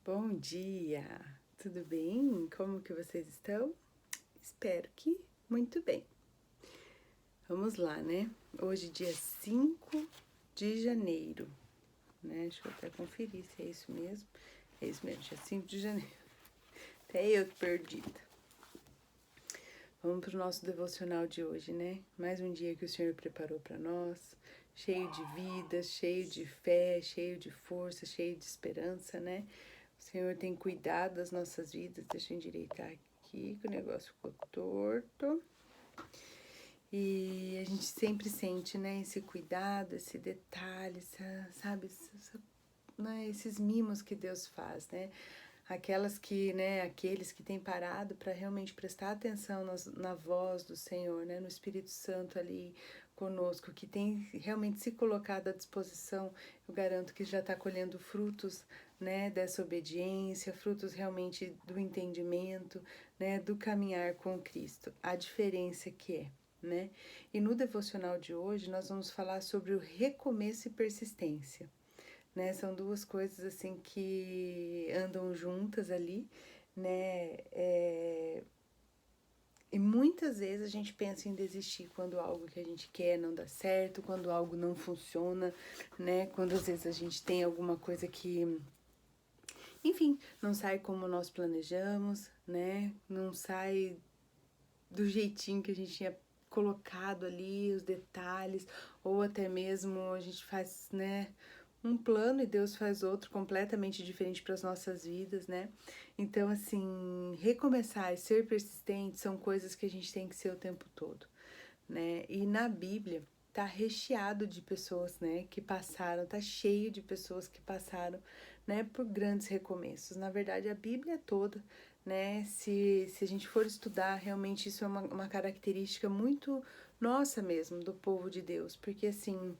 Bom dia! Tudo bem? Como que vocês estão? Espero que muito bem. Vamos lá, né? Hoje, dia 5 de janeiro, né? Deixa eu até conferir se é isso mesmo. É isso mesmo, dia 5 de janeiro. Até eu perdida. Vamos para o nosso devocional de hoje, né? Mais um dia que o Senhor preparou para nós, cheio de vida, cheio de fé, cheio de força, cheio de esperança, né? O Senhor tem cuidado das nossas vidas. Deixa eu endireitar aqui, que o negócio ficou torto. E a gente sempre sente, né, esse cuidado, esse detalhe, sabe, né, esses mimos que Deus faz, né? Aqueles que têm parado para realmente prestar atenção na voz do Senhor, né, no Espírito Santo ali conosco, que tem realmente se colocado à disposição, eu garanto que já está colhendo frutos, né, dessa obediência, frutos realmente do entendimento, né, do caminhar com Cristo. A diferença que é, né? E no devocional de hoje nós vamos falar sobre o recomeço e persistência, né? São duas coisas assim que andam juntas ali, né? E muitas vezes a gente pensa em desistir quando algo que a gente quer não dá certo, quando algo não funciona, né? Quando às vezes a gente tem alguma coisa que, enfim, não sai como nós planejamos, né? Não sai do jeitinho que a gente tinha colocado ali, os detalhes, ou até mesmo a gente faz, né, um plano e Deus faz outro completamente diferente para as nossas vidas, né? Então, assim, recomeçar e ser persistente são coisas que a gente tem que ser o tempo todo, né? E na Bíblia tá recheado de pessoas, né, que passaram, tá cheio de pessoas que passaram, né, por grandes recomeços. Na verdade, a Bíblia toda, né, se a gente for estudar, realmente isso é uma característica muito nossa mesmo, do povo de Deus, porque assim,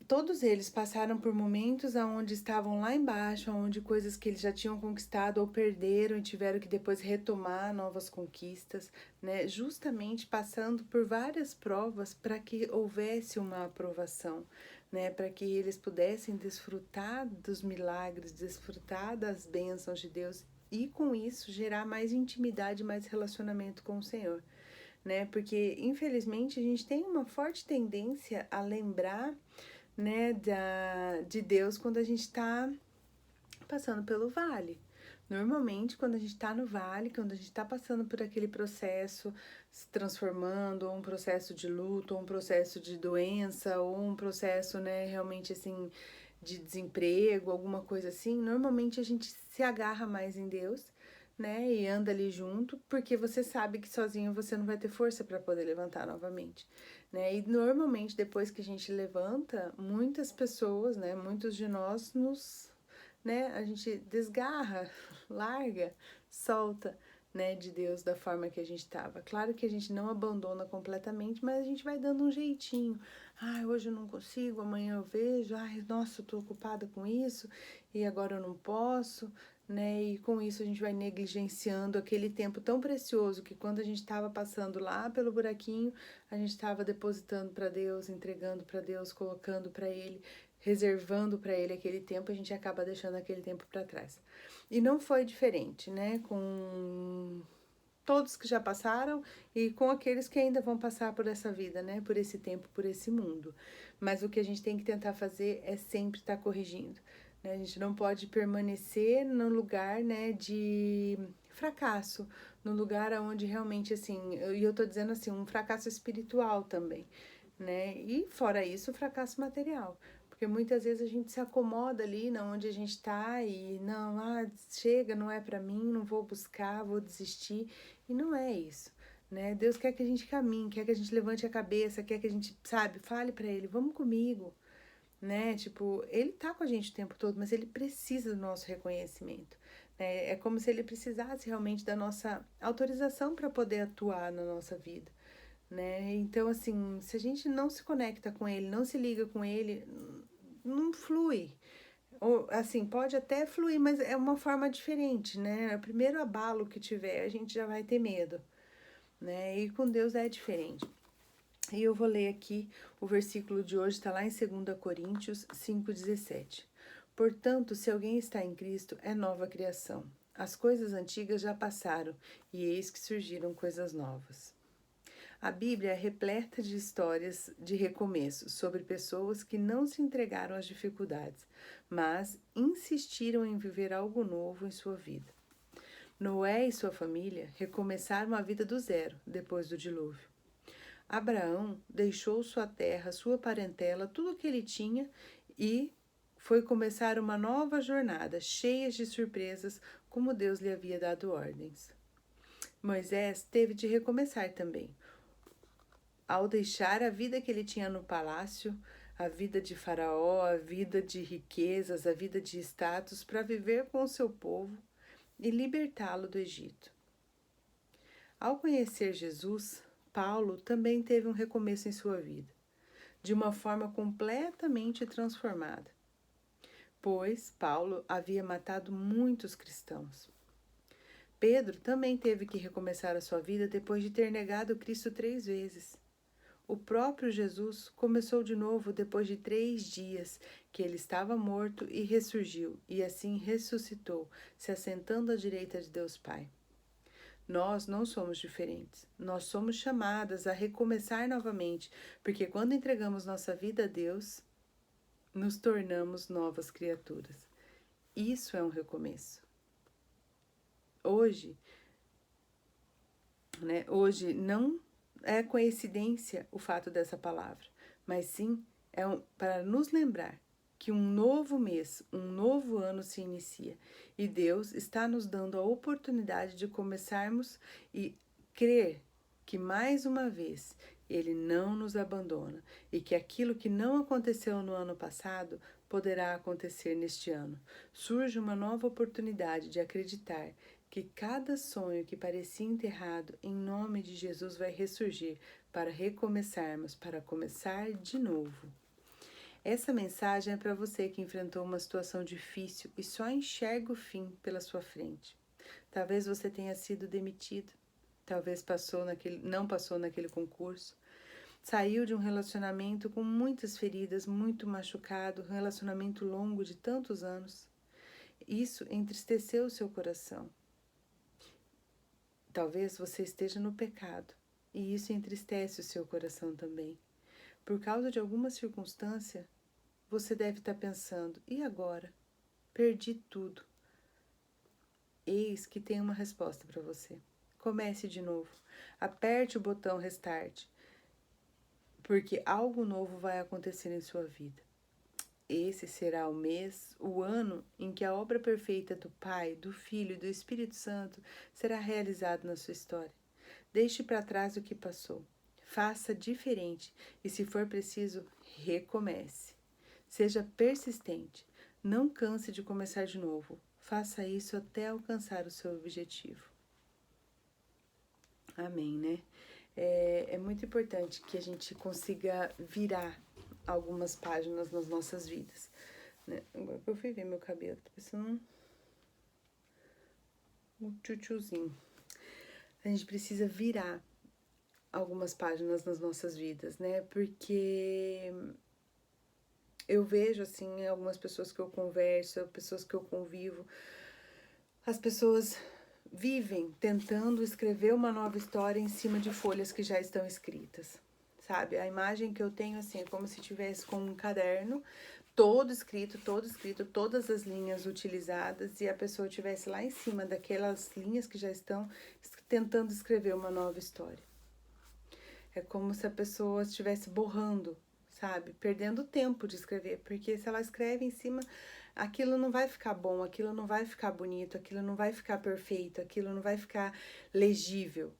todos eles passaram por momentos onde estavam lá embaixo, onde coisas que eles já tinham conquistado ou perderam e tiveram que depois retomar novas conquistas, né? Justamente passando por várias provas para que houvesse uma aprovação, né? Para que eles pudessem desfrutar dos milagres, desfrutar das bênçãos de Deus e com isso gerar mais intimidade, mais relacionamento com o Senhor, né? Porque infelizmente a gente tem uma forte tendência a lembrar, né, de Deus quando a gente está passando pelo vale. Normalmente, quando a gente está no vale, quando a gente está passando por aquele processo se transformando, ou um processo de luto, ou um processo de doença, ou um processo, né, realmente assim, de desemprego, alguma coisa assim, normalmente a gente se agarra mais em Deus, né, e anda ali junto, porque você sabe que sozinho você não vai ter força para poder levantar novamente, né? E normalmente depois que a gente levanta, muitas pessoas, né, muitos de nós né, a gente desgarra, larga, solta, né, de Deus da forma que a gente estava. Claro que a gente não abandona completamente, mas a gente vai dando um jeitinho. Ai, hoje eu não consigo, amanhã eu vejo. Ai, nossa, eu tô ocupada com isso e agora eu não posso, né? E com isso a gente vai negligenciando aquele tempo tão precioso que quando a gente estava passando lá pelo buraquinho, a gente estava depositando para Deus, entregando para Deus, colocando para Ele, reservando para Ele aquele tempo, a gente acaba deixando aquele tempo para trás. E não foi diferente, né? Com todos que já passaram e com aqueles que ainda vão passar por essa vida, né? Por esse tempo, por esse mundo. Mas o que a gente tem que tentar fazer é sempre estar corrigindo, né? A gente não pode permanecer no lugar, né, de fracasso, no lugar onde realmente, assim, e eu tô dizendo assim, um fracasso espiritual também, né? E fora isso, o fracasso material. Porque muitas vezes a gente se acomoda ali na onde a gente está e não, chega, não é para mim, não vou buscar, vou desistir. E não é isso, né? Deus quer que a gente caminhe, quer que a gente levante a cabeça, quer que a gente, sabe, fale para ele, vamos comigo, né? Tipo, ele tá com a gente o tempo todo, mas ele precisa do nosso reconhecimento, né? É como se ele precisasse realmente da nossa autorização para poder atuar na nossa vida, né? Então, assim, se a gente não se conecta com ele, não se liga com ele, não flui. Ou, assim, pode até fluir, mas é uma forma diferente, né? O primeiro abalo que tiver, a gente já vai ter medo, né? E com Deus é diferente. E eu vou ler aqui o versículo de hoje, está lá em 2 Coríntios 5,17. Portanto, se alguém está em Cristo, é nova criação. As coisas antigas já passaram, e eis que surgiram coisas novas. A Bíblia é repleta de histórias de recomeço sobre pessoas que não se entregaram às dificuldades, mas insistiram em viver algo novo em sua vida. Noé e sua família recomeçaram a vida do zero depois do dilúvio. Abraão deixou sua terra, sua parentela, tudo o que ele tinha e foi começar uma nova jornada, cheia de surpresas, como Deus lhe havia dado ordens. Moisés teve de recomeçar também. Ao deixar a vida que ele tinha no palácio, a vida de Faraó, a vida de riquezas, a vida de status, para viver com o seu povo e libertá-lo do Egito. Ao conhecer Jesus, Paulo também teve um recomeço em sua vida, de uma forma completamente transformada, pois Paulo havia matado muitos cristãos. Pedro também teve que recomeçar a sua vida depois de ter negado Cristo 3 vezes. O próprio Jesus começou de novo depois de 3 dias que ele estava morto e ressurgiu, e assim ressuscitou, se assentando à direita de Deus Pai. Nós não somos diferentes. Nós somos chamadas a recomeçar novamente, porque quando entregamos nossa vida a Deus, nos tornamos novas criaturas. Isso é um recomeço. Hoje não é coincidência o fato dessa palavra, mas sim para nos lembrar que um novo mês, um novo ano se inicia e Deus está nos dando a oportunidade de começarmos e crer que mais uma vez Ele não nos abandona e que aquilo que não aconteceu no ano passado poderá acontecer neste ano. Surge uma nova oportunidade de acreditar que cada sonho que parecia enterrado, em nome de Jesus, vai ressurgir para recomeçarmos, para começar de novo. Essa mensagem é para você que enfrentou uma situação difícil e só enxerga o fim pela sua frente. Talvez você tenha sido demitido, talvez não passou naquele concurso, saiu de um relacionamento com muitas feridas, muito machucado, um relacionamento longo de tantos anos. Isso entristeceu o seu coração. Talvez você esteja no pecado e isso entristece o seu coração também. Por causa de alguma circunstância, você deve estar pensando, e agora? Perdi tudo. Eis que tem uma resposta para você. Comece de novo. Aperte o botão Restart, porque algo novo vai acontecer em sua vida. Esse será o mês, o ano em que a obra perfeita do Pai, do Filho e do Espírito Santo será realizada na sua história. Deixe para trás o que passou. Faça diferente e, se for preciso, recomece. Seja persistente. Não canse de começar de novo. Faça isso até alcançar o seu objetivo. Amém, né? É muito importante que a gente consiga virar algumas páginas nas nossas vidas, né? Agora que eu fui ver meu cabelo, tô pensando um tchutchuzinho. A gente precisa virar algumas páginas nas nossas vidas, né? Porque eu vejo, assim, algumas pessoas que eu converso, pessoas que eu convivo, as pessoas vivem tentando escrever uma nova história em cima de folhas que já estão escritas, sabe? A imagem que eu tenho, assim, é como se tivesse com um caderno todo escrito, todas as linhas utilizadas e a pessoa estivesse lá em cima daquelas linhas que já estão tentando escrever uma nova história. É como se a pessoa estivesse borrando, sabe? Perdendo tempo de escrever, porque se ela escreve em cima, aquilo não vai ficar bom, aquilo não vai ficar bonito, aquilo não vai ficar perfeito, aquilo não vai ficar legível,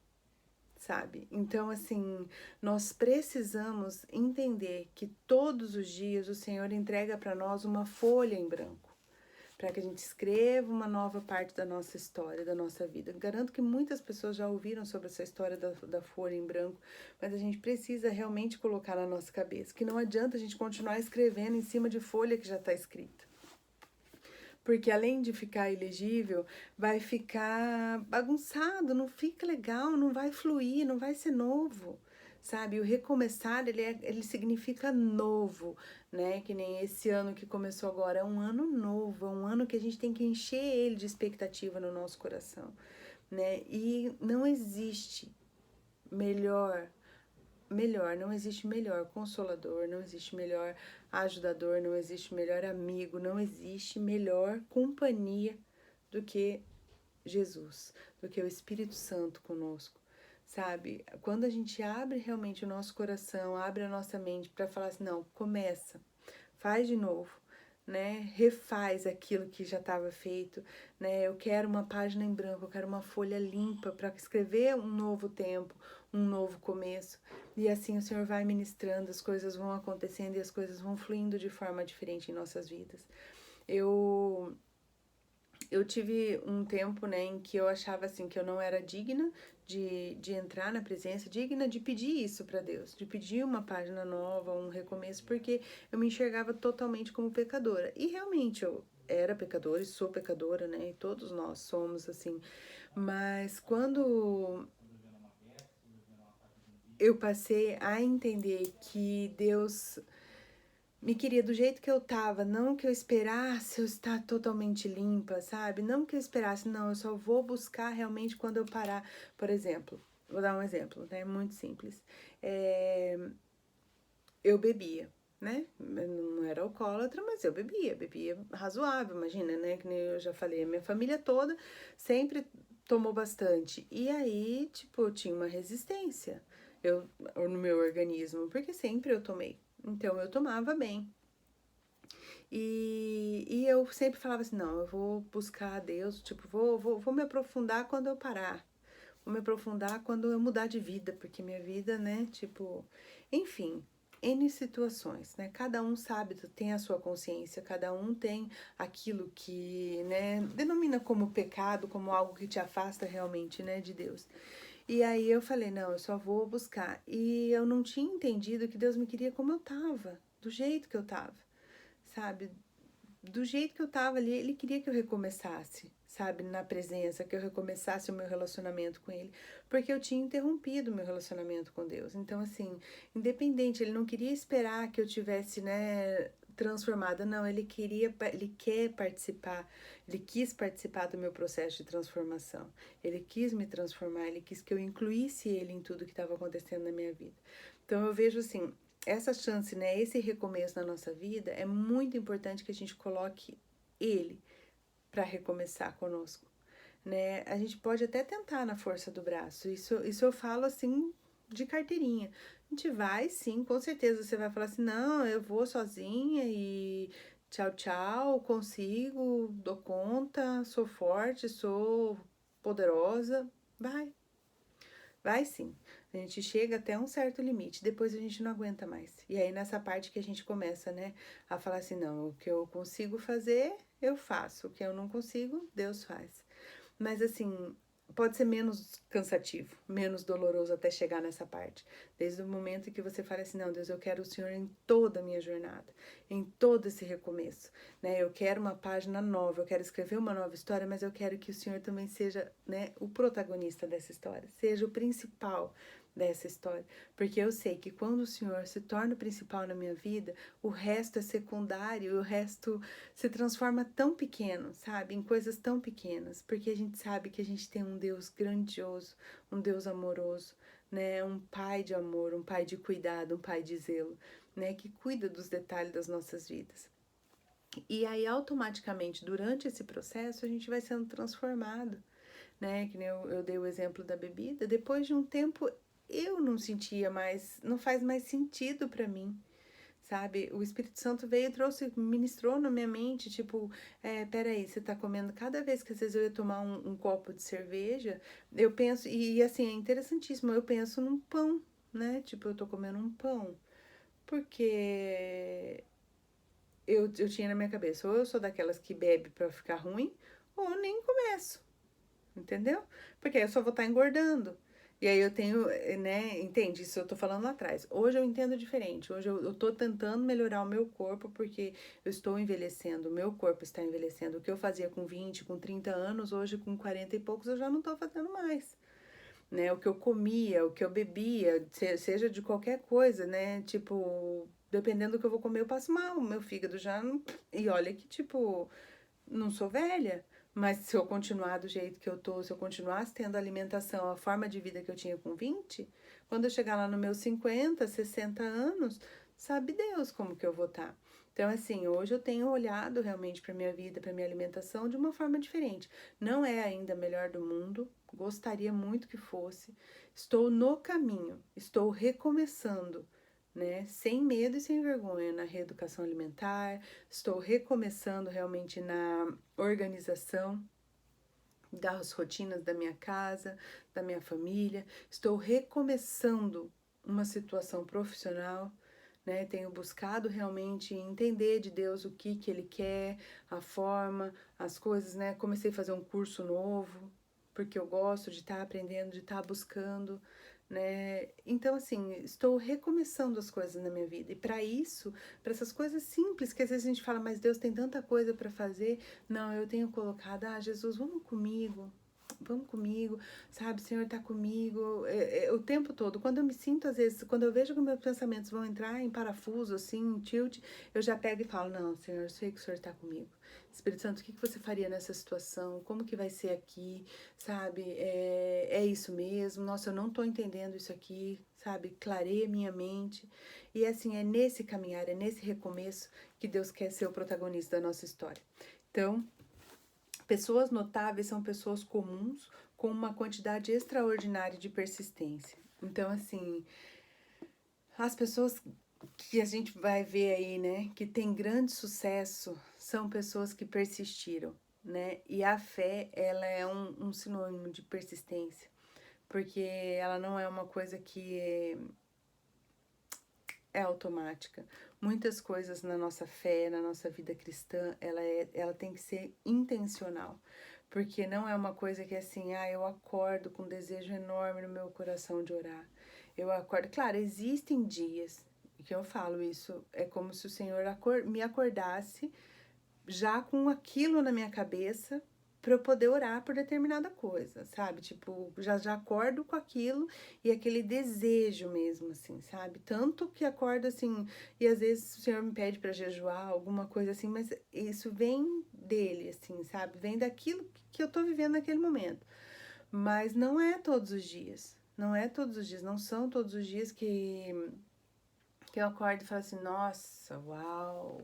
sabe? Então, assim, nós precisamos entender que todos os dias o Senhor entrega para nós uma folha em branco, para que a gente escreva uma nova parte da nossa história, da nossa vida. Garanto que muitas pessoas já ouviram sobre essa história da folha em branco, mas a gente precisa realmente colocar na nossa cabeça que não adianta a gente continuar escrevendo em cima de folha que já está escrita. Porque além de ficar ilegível, vai ficar bagunçado, não fica legal, não vai fluir, não vai ser novo, sabe? O recomeçar, ele significa novo, né? Que nem esse ano que começou agora, é um ano novo, é um ano que a gente tem que encher ele de expectativa no nosso coração, né? E não existe melhor, não existe melhor consolador, não existe melhor ajudador, não existe melhor amigo, não existe melhor companhia do que Jesus, do que o Espírito Santo conosco, sabe? Quando a gente abre realmente o nosso coração, abre a nossa mente para falar assim, não, começa, faz de novo, né? Refaz aquilo que já estava feito, né? Eu quero uma página em branco, eu quero uma folha limpa para escrever um novo tempo, um novo começo. E assim o Senhor vai ministrando, as coisas vão acontecendo e as coisas vão fluindo de forma diferente em nossas vidas. Eu eu tive um tempo, né, em que eu achava assim que eu não era digna de entrar na presença, digna de pedir isso para Deus, de pedir uma página nova, um recomeço, porque eu me enxergava totalmente como pecadora. E realmente eu era pecadora e sou pecadora, né? E todos nós somos assim. Mas quando eu passei a entender que Deus me queria do jeito que eu tava, não que eu esperasse eu estar totalmente limpa, sabe? Não que eu esperasse, não, eu só vou buscar realmente quando eu parar. Por exemplo, vou dar um exemplo, né? Muito simples. Eu bebia, né? Eu não era alcoólatra, mas eu bebia razoável, imagina, né? Que nem eu já falei, a minha família toda sempre tomou bastante. E aí, tipo, eu tinha uma resistência no meu organismo, porque sempre eu tomei. Então eu tomava bem. E eu sempre falava assim, não, eu vou buscar a Deus, tipo, vou me aprofundar quando eu parar. Vou me aprofundar quando eu mudar de vida, porque minha vida, né, tipo, enfim, N situações, né? Cada um sabe, tem a sua consciência, cada um tem aquilo que, né, denomina como pecado, como algo que te afasta realmente, né, de Deus. E aí eu falei, não, eu só vou buscar. E eu não tinha entendido que Deus me queria como eu tava, do jeito que eu tava, sabe? Do jeito que eu tava ali, ele queria que eu recomeçasse, sabe, na presença, que eu recomeçasse o meu relacionamento com ele, porque eu tinha interrompido o meu relacionamento com Deus. Então, assim, independente, ele não queria esperar que eu tivesse, né, transformada, não, ele quer participar, ele quis participar do meu processo de transformação. Ele quis me transformar, ele quis que eu incluísse ele em tudo que estava acontecendo na minha vida. Então, eu vejo assim, essa chance, né, esse recomeço na nossa vida, é muito importante que a gente coloque ele para recomeçar conosco, né? A gente pode até tentar na força do braço. Isso eu falo assim de carteirinha. A gente vai, sim, com certeza você vai falar assim: "Não, eu vou sozinha e tchau, tchau, consigo, dou conta, sou forte, sou poderosa". Vai sim. A gente chega até um certo limite, depois a gente não aguenta mais. E aí nessa parte que a gente começa, né, a falar assim, não, o que eu consigo fazer, eu faço. O que eu não consigo, Deus faz. Mas assim, pode ser menos cansativo, menos doloroso até chegar nessa parte. Desde o momento que você fala assim, não, Deus, eu quero o Senhor em toda a minha jornada, em todo esse recomeço, né? Eu quero uma página nova, eu quero escrever uma nova história, mas eu quero que o Senhor também seja, né, o protagonista dessa história, seja o principal dessa história, porque eu sei que quando o Senhor se torna o principal na minha vida, o resto é secundário, o resto se transforma tão pequeno, sabe? Em coisas tão pequenas, porque a gente sabe que a gente tem um Deus grandioso, um Deus amoroso, né? Um pai de amor, um pai de cuidado, um pai de zelo, né? Que cuida dos detalhes das nossas vidas. E aí, automaticamente, durante esse processo, a gente vai sendo transformado, né? Que nem eu dei o exemplo da bebida. Depois de um tempo, eu não sentia mais, não faz mais sentido para mim, sabe? O Espírito Santo veio e trouxe, ministrou na minha mente, tipo, peraí, você tá comendo, cada vez que às vezes eu ia tomar um copo de cerveja, eu penso, e assim, é interessantíssimo, eu penso num pão, né? Tipo, eu tô comendo um pão, porque eu tinha na minha cabeça, ou eu sou daquelas que bebe pra ficar ruim, ou eu nem começo, entendeu? Porque aí eu só vou estar engordando. E aí eu tenho, né, entende? Isso eu tô falando lá atrás. Hoje eu entendo diferente. Hoje eu tô tentando melhorar o meu corpo porque eu estou envelhecendo, o meu corpo está envelhecendo. O que eu fazia com 20, com 30 anos, hoje com 40 e poucos eu já não tô fazendo mais. né? O que eu comia, o que eu bebia, seja de qualquer coisa, né? Tipo, dependendo do que eu vou comer, eu passo mal. O meu fígado já não... E olha que, tipo, não sou velha. Mas se eu continuar do jeito que eu tô, se eu continuasse tendo a alimentação, a forma de vida que eu tinha com 20, quando eu chegar lá nos meus 50, 60 anos, sabe Deus como que eu vou estar. Então, assim, hoje eu tenho olhado realmente para minha vida, para minha alimentação de uma forma diferente. Não é ainda a melhor do mundo, gostaria muito que fosse. Estou no caminho, estou recomeçando, né? Sem medo e sem vergonha na reeducação alimentar. Estou recomeçando realmente na organização das rotinas da minha casa, da minha família. Estou recomeçando uma situação profissional, né? Tenho buscado realmente entender de Deus o que Ele quer, a forma, as coisas, né? Comecei a fazer um curso novo, porque eu gosto de estar aprendendo, de estar buscando, né? Então, assim, estou recomeçando as coisas na minha vida. E para isso, para essas coisas simples, que às vezes a gente fala, mas Deus tem tanta coisa para fazer. Não, eu tenho colocado, Jesus, vamos comigo, sabe, o Senhor tá comigo, o tempo todo. Quando eu me sinto, às vezes, quando eu vejo que meus pensamentos vão entrar em parafuso, assim, em tilt, eu já pego e falo, não, Senhor, eu sei que o Senhor tá comigo. Espírito Santo, o que você faria nessa situação? Como que vai ser aqui? Sabe, é isso mesmo? Nossa, eu não tô entendendo isso aqui, sabe? Clareia minha mente. E assim, é nesse caminhar, é nesse recomeço que Deus quer ser o protagonista da nossa história. Então, pessoas notáveis são pessoas comuns com uma quantidade extraordinária de persistência. Então, assim, as pessoas que a gente vai ver aí, né, que tem grande sucesso, são pessoas que persistiram, né? E a fé, ela é um sinônimo de persistência, porque ela não é uma coisa que é automática. Muitas coisas na nossa fé, na nossa vida cristã, ela tem que ser intencional. Porque não é uma coisa que é assim, eu acordo com um desejo enorme no meu coração de orar. Eu acordo, claro, existem dias que eu falo isso, é como se o Senhor me acordasse já com aquilo na minha cabeça para eu poder orar por determinada coisa, sabe? Tipo, já acordo com aquilo e aquele desejo mesmo, assim, sabe? Tanto que acordo assim, e às vezes o Senhor me pede para jejuar, alguma coisa assim, mas isso vem dele, assim, sabe? Vem daquilo que eu tô vivendo naquele momento. Mas não é todos os dias. Não é todos os dias, não são todos os dias que eu acordo e falo assim, nossa, uau,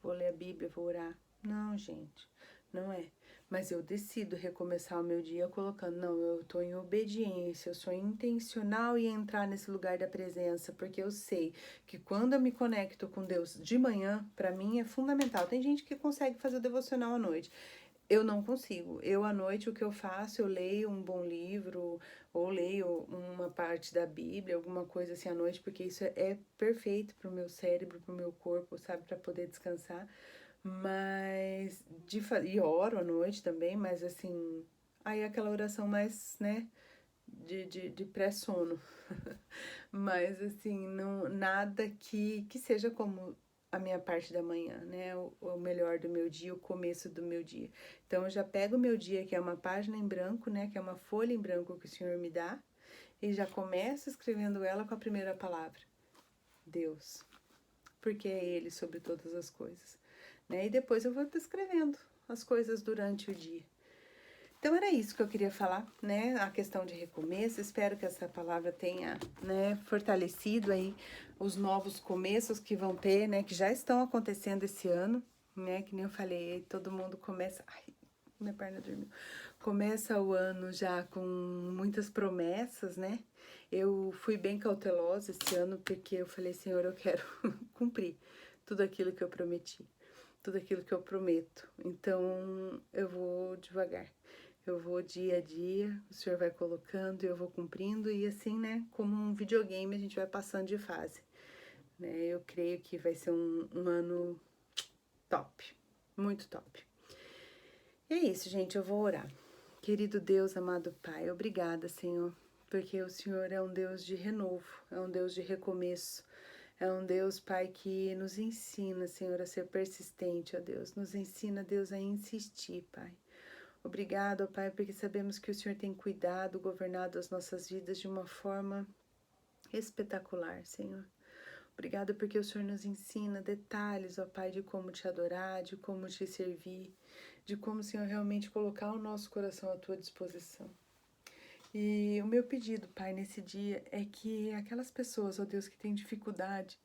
vou ler a Bíblia, vou orar. Não, gente, não é. Mas eu decido recomeçar o meu dia colocando, não, eu tô em obediência, eu sou intencional em entrar nesse lugar da presença, porque eu sei que quando eu me conecto com Deus de manhã, para mim é fundamental. Tem gente que consegue fazer o devocional à noite. Eu não consigo. Eu, à noite, o que eu faço, eu leio um bom livro, ou leio uma parte da Bíblia, alguma coisa assim à noite, porque isso é perfeito pro meu cérebro, pro meu corpo, sabe, para poder descansar. Mas, e oro à noite também, mas assim, aí é aquela oração mais, né, de pré-sono. Mas assim, não, nada que seja como a minha parte da manhã, né? O melhor do meu dia, o começo do meu dia. Então eu já pego o meu dia, que é uma página em branco, né? Que é uma folha em branco que o Senhor me dá, e já começo escrevendo ela com a primeira palavra: Deus. Porque é Ele sobre todas as coisas, né? E depois eu vou descrevendo as coisas durante o dia. Então era isso que eu queria falar, né? A questão de recomeço. Espero que essa palavra tenha, né, fortalecido aí os novos começos que vão ter, né? Que já estão acontecendo esse ano, né? Que nem eu falei, todo mundo começa. Ai, minha perna dormiu. Começa o ano já com muitas promessas, né? Eu fui bem cautelosa esse ano porque eu falei, Senhor, eu quero cumprir tudo aquilo que eu prometi, tudo aquilo que eu prometo. Então eu vou devagar. Eu vou dia a dia, o Senhor vai colocando e eu vou cumprindo, e assim, né, como um videogame, a gente vai passando de fase, né? Eu creio que vai ser um ano top, muito top. E é isso, gente, eu vou orar. Querido Deus, amado Pai, obrigada, Senhor, porque o Senhor é um Deus de renovo, é um Deus de recomeço, é um Deus, Pai, que nos ensina, Senhor, a ser persistente, ó Deus, nos ensina, Deus, a insistir, Pai. Obrigado, ó Pai, porque sabemos que o Senhor tem cuidado, governado as nossas vidas de uma forma espetacular, Senhor. Obrigado porque o Senhor nos ensina detalhes, ó Pai, de como te adorar, de como te servir, de como, Senhor, realmente colocar o nosso coração à tua disposição. E o meu pedido, Pai, nesse dia é que aquelas pessoas, ó Deus, que têm dificuldade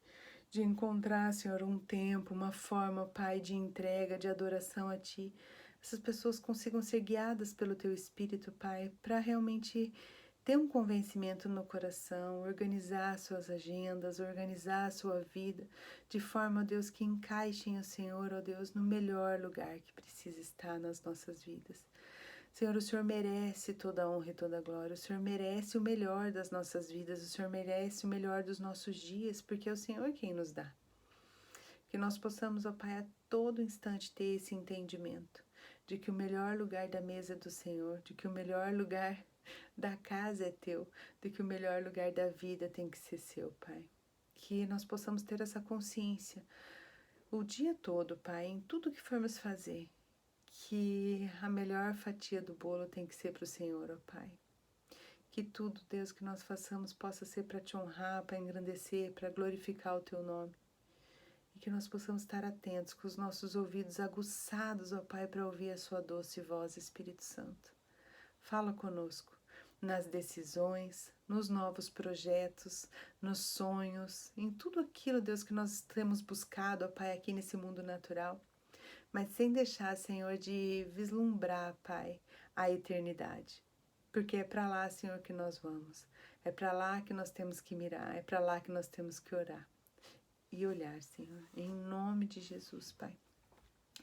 de encontrar, Senhor, um tempo, uma forma, Pai, de entrega, de adoração a Ti, essas pessoas consigam ser guiadas pelo Teu Espírito, Pai, para realmente ter um convencimento no coração, organizar suas agendas, organizar a sua vida, de forma, ó Deus, que encaixem o Senhor, ó Deus, no melhor lugar que precisa estar nas nossas vidas. Senhor, o Senhor merece toda a honra e toda a glória, o Senhor merece o melhor das nossas vidas, o Senhor merece o melhor dos nossos dias, porque é o Senhor quem nos dá. Que nós possamos, ó Pai, a todo instante ter esse entendimento de que o melhor lugar da mesa é do Senhor, de que o melhor lugar da casa é teu, de que o melhor lugar da vida tem que ser seu, Pai. Que nós possamos ter essa consciência o dia todo, Pai, em tudo que formos fazer, que a melhor fatia do bolo tem que ser para o Senhor, ó Pai. Que tudo, Deus, que nós façamos possa ser para te honrar, para engrandecer, para glorificar o teu nome. E que nós possamos estar atentos, com os nossos ouvidos aguçados, ó Pai, para ouvir a sua doce voz, Espírito Santo. Fala conosco nas decisões, nos novos projetos, nos sonhos, em tudo aquilo, Deus, que nós temos buscado, ó Pai, aqui nesse mundo natural. Mas sem deixar, Senhor, de vislumbrar, Pai, a eternidade. Porque é para lá, Senhor, que nós vamos. É para lá que nós temos que mirar, é para lá que nós temos que orar. E olhar, Senhor, em nome de Jesus, Pai.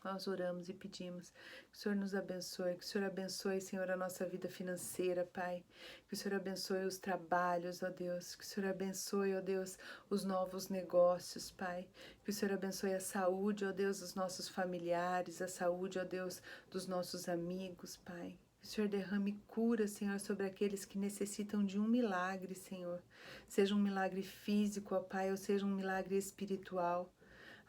Nós oramos e pedimos que o Senhor nos abençoe, que o Senhor abençoe, Senhor, a nossa vida financeira, Pai. Que o Senhor abençoe os trabalhos, ó Deus. Que o Senhor abençoe, ó Deus, os novos negócios, Pai. Que o Senhor abençoe a saúde, ó Deus, dos nossos familiares, a saúde, ó Deus, dos nossos amigos, Pai. Que o Senhor derrame cura, Senhor, sobre aqueles que necessitam de um milagre, Senhor. Seja um milagre físico, ó Pai, ou seja um milagre espiritual.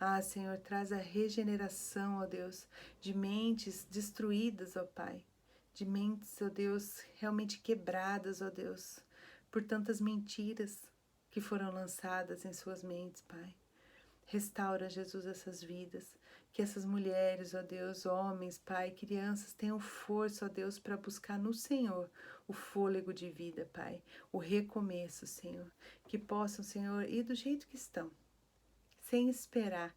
Ah, Senhor, traz a regeneração, ó Deus, de mentes destruídas, ó Pai. De mentes, ó Deus, realmente quebradas, ó Deus, por tantas mentiras que foram lançadas em suas mentes, Pai. Restaura, Jesus, essas vidas. Que essas mulheres, ó Deus, homens, Pai, crianças tenham força, ó Deus, para buscar no Senhor o fôlego de vida, Pai. O recomeço, Senhor. Que possam, Senhor, ir do jeito que estão, sem esperar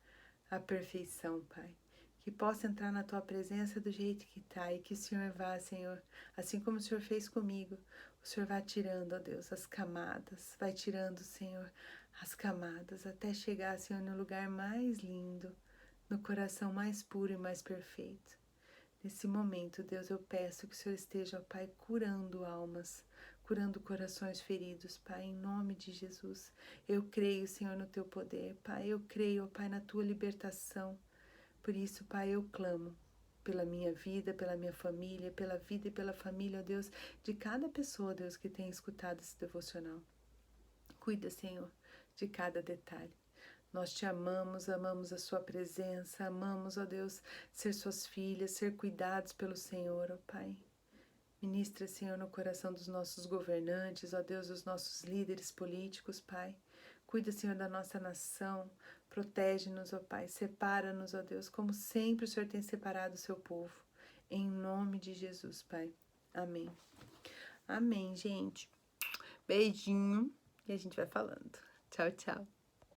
a perfeição, Pai. Que possa entrar na Tua presença do jeito que está e que o Senhor vá, Senhor, assim como o Senhor fez comigo, o Senhor vai tirando, ó Deus, as camadas, vai tirando, Senhor, as camadas, até chegar, Senhor, no lugar mais lindo, no coração mais puro e mais perfeito. Nesse momento, Deus, eu peço que o Senhor esteja, ó Pai, curando almas, curando corações feridos, Pai, em nome de Jesus. Eu creio, Senhor, no Teu poder, Pai, eu creio, ó Pai, na Tua libertação. Por isso, Pai, eu clamo pela minha vida, pela minha família, pela vida e pela família, ó Deus, de cada pessoa, Deus, que tem escutado esse devocional. Cuida, Senhor, de cada detalhe. Nós te amamos, amamos a sua presença, amamos, ó Deus, ser suas filhas, ser cuidados pelo Senhor, ó Pai. Ministra, Senhor, no coração dos nossos governantes, ó Deus, dos nossos líderes políticos, Pai. Cuida, Senhor, da nossa nação, protege-nos, ó Pai, separa-nos, ó Deus, como sempre o Senhor tem separado o seu povo. Em nome de Jesus, Pai. Amém. Amém, gente. Beijinho e a gente vai falando. Tchau, tchau.